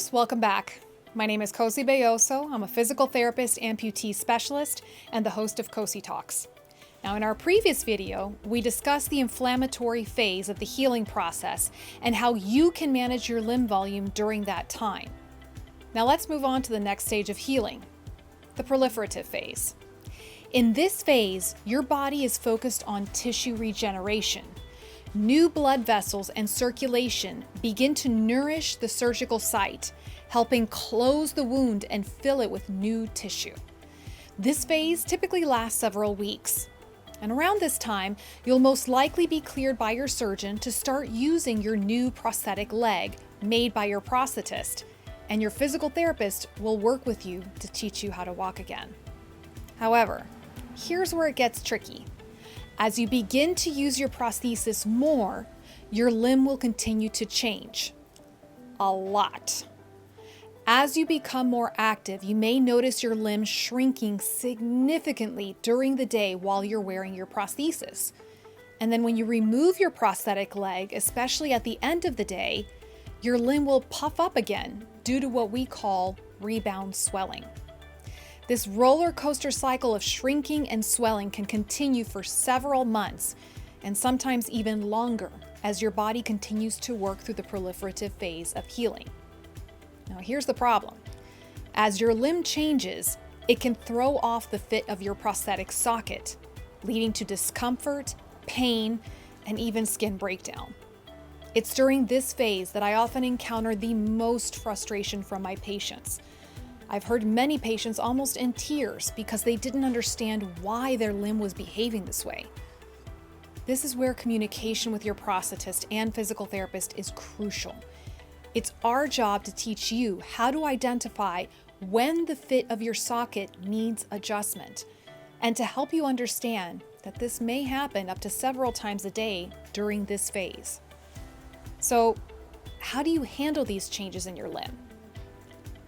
folks, welcome back. My name is Cosi Belloso. I'm a physical therapist, amputee specialist, and the host of Cosi Talks. Now, in our previous video, we discussed the inflammatory phase of the healing process and how you can manage your limb volume during that time. Now let's move on to the next stage of healing, the proliferative phase. In this phase, your body is focused on tissue regeneration. New blood vessels and circulation begin to nourish the surgical site, helping close the wound and fill it with new tissue. This phase typically lasts several weeks. And around this time, you'll most likely be cleared by your surgeon to start using your new prosthetic leg made by your prosthetist, and your physical therapist will work with you to teach you how to walk again. However, here's where it gets tricky. As you begin to use your prosthesis more, your limb will continue to change. A lot. As you become more active, you may notice your limb shrinking significantly during the day while you're wearing your prosthesis. And then when you remove your prosthetic leg, especially at the end of the day, your limb will puff up again due to what we call rebound swelling. This roller coaster cycle of shrinking and swelling can continue for several months and sometimes even longer as your body continues to work through the proliferative phase of healing. Now, here's the problem. As your limb changes, it can throw off the fit of your prosthetic socket, leading to discomfort, pain, and even skin breakdown. It's during this phase that I often encounter the most frustration from my patients. I've heard many patients almost in tears because they didn't understand why their limb was behaving this way. This is where communication with your prosthetist and physical therapist is crucial. It's our job to teach you how to identify when the fit of your socket needs adjustment, and to help you understand that this may happen up to several times a day during this phase. So, how do you handle these changes in your limb?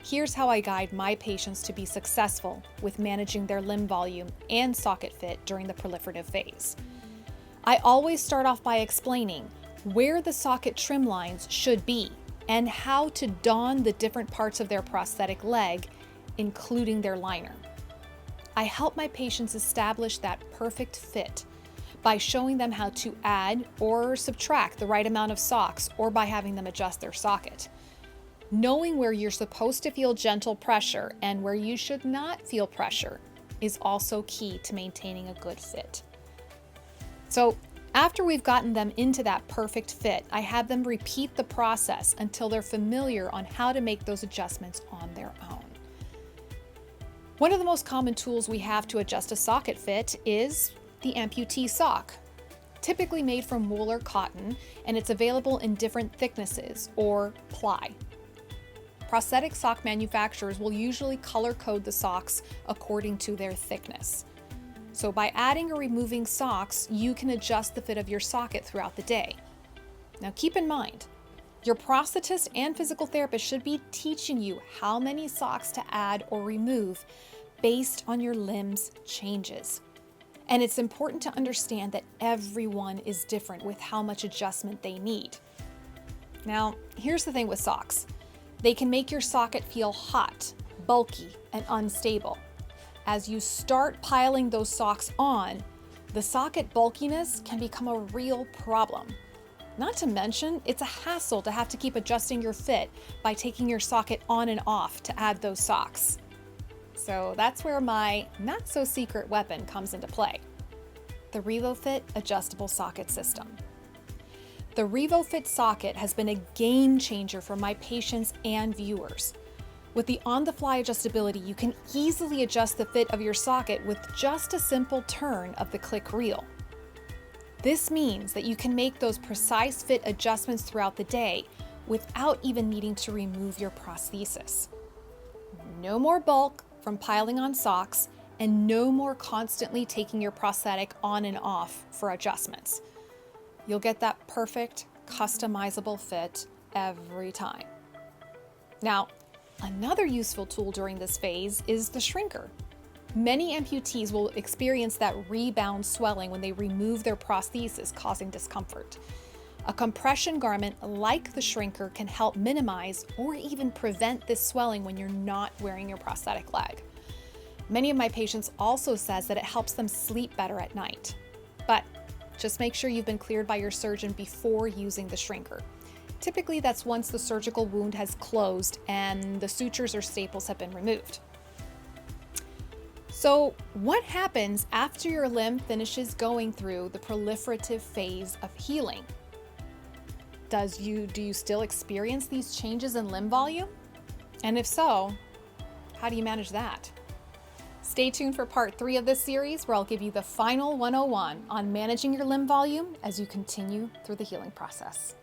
Here's how I guide my patients to be successful with managing their limb volume and socket fit during the proliferative phase. I always start off by explaining where the socket trim lines should be and how to don the different parts of their prosthetic leg, including their liner. I help my patients establish that perfect fit by showing them how to add or subtract the right amount of socks, or by having them adjust their socket. Knowing where you're supposed to feel gentle pressure and where you should not feel pressure is also key to maintaining a good fit. So after we've gotten them into that perfect fit, I have them repeat the process until they're familiar on how to make those adjustments on their own. One of the most common tools we have to adjust a socket fit is the amputee sock, typically made from wool or cotton, and it's available in different thicknesses or ply. Prosthetic sock manufacturers will usually color code the socks according to their thickness. So by adding or removing socks, you can adjust the fit of your socket throughout the day. Now keep in mind, your prosthetist and physical therapist should be teaching you how many socks to add or remove based on your limb's changes. And it's important to understand that everyone is different with how much adjustment they need. Now, here's the thing with socks. They can make your socket feel hot, bulky, and unstable. As you start piling those socks on, the socket bulkiness can become a real problem. Not to mention, it's a hassle to have to keep adjusting your fit by taking your socket on and off to add those socks. So that's where my not-so-secret weapon comes into play: the RevoFit adjustable socket system. The RevoFit socket has been a game changer for my patients and viewers. With the on-the-fly adjustability, you can easily adjust the fit of your socket with just a simple turn of the click reel. This means that you can make those precise fit adjustments throughout the day without even needing to remove your prosthesis. No more bulk from piling on socks, and no more constantly taking your prosthetic on and off for adjustments. You'll get that perfect, customizable fit every time. Now, another useful tool during this phase is the shrinker. Many amputees will experience that rebound swelling when they remove their prosthesis, causing discomfort. A compression garment like the shrinker can help minimize or even prevent this swelling when you're not wearing your prosthetic leg. Many of my patients also says that it helps them sleep better at night. But just make sure you've been cleared by your surgeon before using the shrinker. Typically, that's once the surgical wound has closed and the sutures or staples have been removed. So, what happens after your limb finishes going through the proliferative phase of healing? Do you still experience these changes in limb volume? And if so, how do you manage that? Stay tuned for part 3 of this series, where I'll give you the final 101 on managing your limb volume as you continue through the healing process.